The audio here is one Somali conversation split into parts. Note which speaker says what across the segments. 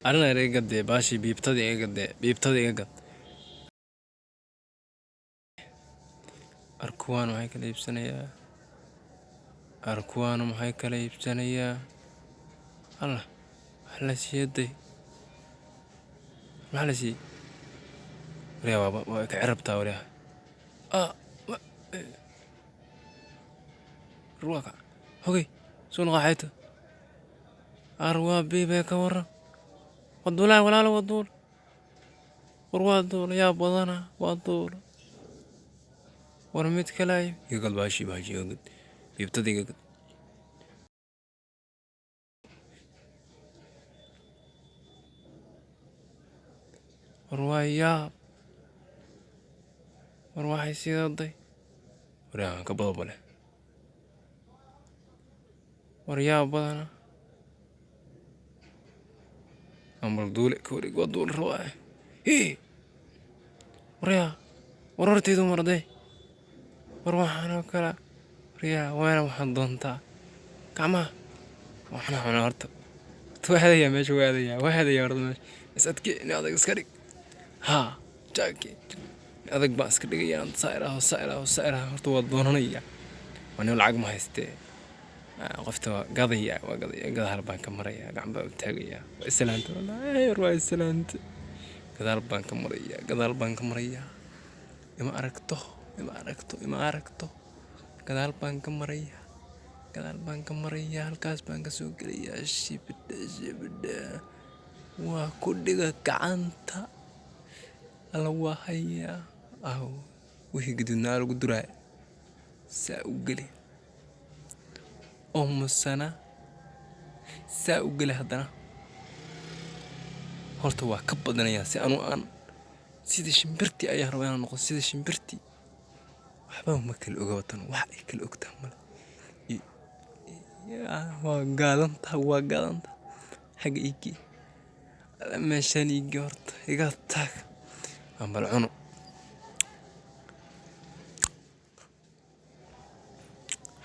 Speaker 1: أنا رجعت باشي بيبتدي يقعد أركوان وهاي كليب سنية أركوان وهاي كليب سنية الله محل سيدي محل سي ريا بابا كعربتها وريا رواقع هوي سون غاحيته أروا بيبي كورة ودولا ولا لا ودول وروا يا بضنا ودول ورميت كلاي يقول باشي يقول يبتدي يقول وروايا ورواحي سيدي وريا كبض بله وريا بضنا أمر دولك ودول رواي وريا وررتي دو مرضي وروحنا وكلا ريا وين waxaan doontaa gacmaha waxna xuna horta waxaadaya meesha waxaadaya horta meesha isadki in adag iska dhig ha jaaki adag baa iska dhigaya sairaha horta waa doonanaya waan lacag ma haystee qofta gadaya gadaal baan ka maraya gacan baa u taagaya islaanta wallahi waa islaanta gadaal baan ka maraya ima aragto gadaal baan ka maraya halkaas baan ka soo gelaya shibda waa ku dhiga gacanta alla waa haya wixii gudubnaa lagu duraa saa u geli oo musana saa u geli haddana horta waa ka badanayaa si aan sida shimbirtii ayaa rabaa inaan noqdo sida shimbirtii waxba ma kala oga watan wax ay kala ogtaa male waa gaadanta xagga iigi meeshaan iigi horta iga taag aan bal cuno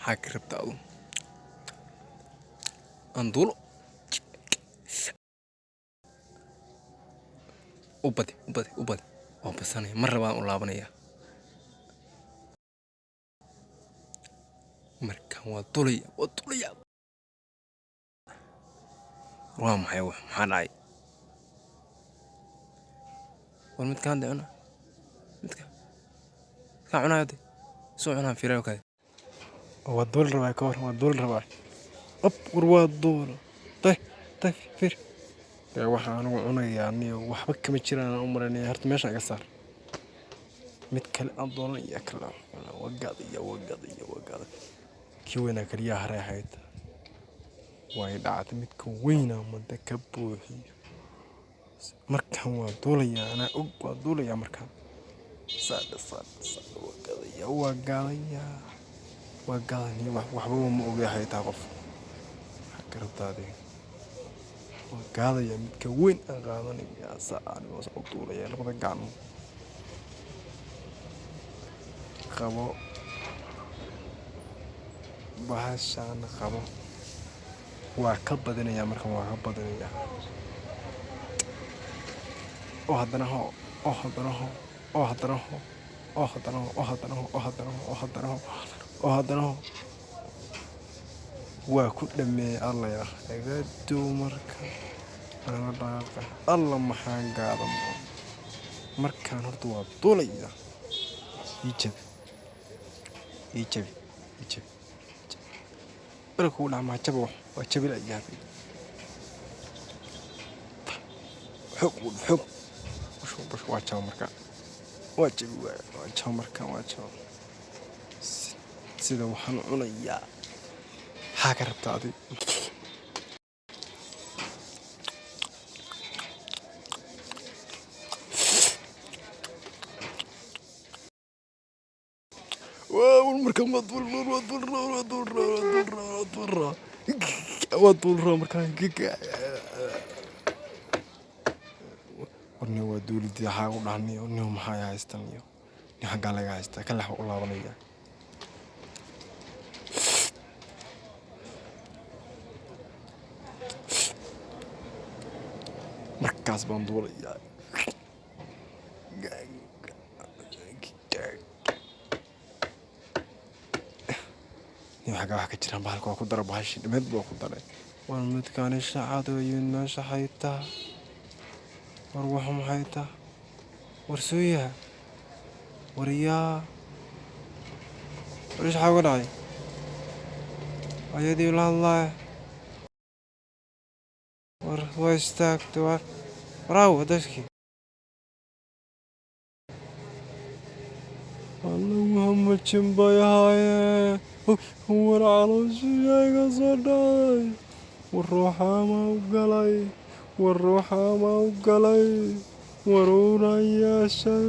Speaker 1: xag rabta adu aan duulo ubadi waa basanaya mar rabaan u laabanaya markaan waa dulaya waa maxay maxaa dhacay war midkaan de cuna midkaan cunayo de soo cunaan fiirayo kale waa duul rabaa ka war waa duul rabaa war waa duulo tay fiir waxaan anigu cunayaa niyo waxba kama jiraan u maranaya horta meesha iga saar mid kale aan doonaya kala wagada kii weynaa kaliya haray ahayd way dhacday midka weynaa manta ka buuxiyo markaan waa duulayaa anaa og waa duulayaa markaan saada waa gaadaya waxba ma ogahay taa qof garabtaadii waa gaadaya midka weyn aan qaadanaya saan waa soo duulaya labada gacmo qabo bahashaan qabo waa ka badinaya markan waa ka badinaya oo haddana waa ku dhameeyay allaya iga dumarka ana dhaaqa alla maxaan gaada markaan horta waa duulaya ii jabi barku dhama jabo waa jabi la yaabay xog waa jaw marka waa jabi waa jaw marka waa jaw sida waxaan cunayaa ها قربت هذه والمركب مطول مركب ورني ودولي دي حاجة ودعني ورني هم حاجة هستنيو نحن قال لك هستا كله والله ونيا markaas baan duulayaa wax ka jiraan bahalka waa ku dara bahashi dhimed buu ku daray war midkaan shacadooyin meesha haytaa war wax maxay taa war suuya war yaa war waxa uga dhacay ayadii la hadlaya war waa istaagtay war waraaw dadkii الله محمد شنباي هاي هو العروس جاي صداي والروحة ما وقلي والروحة ما وقلي ورونا يا شي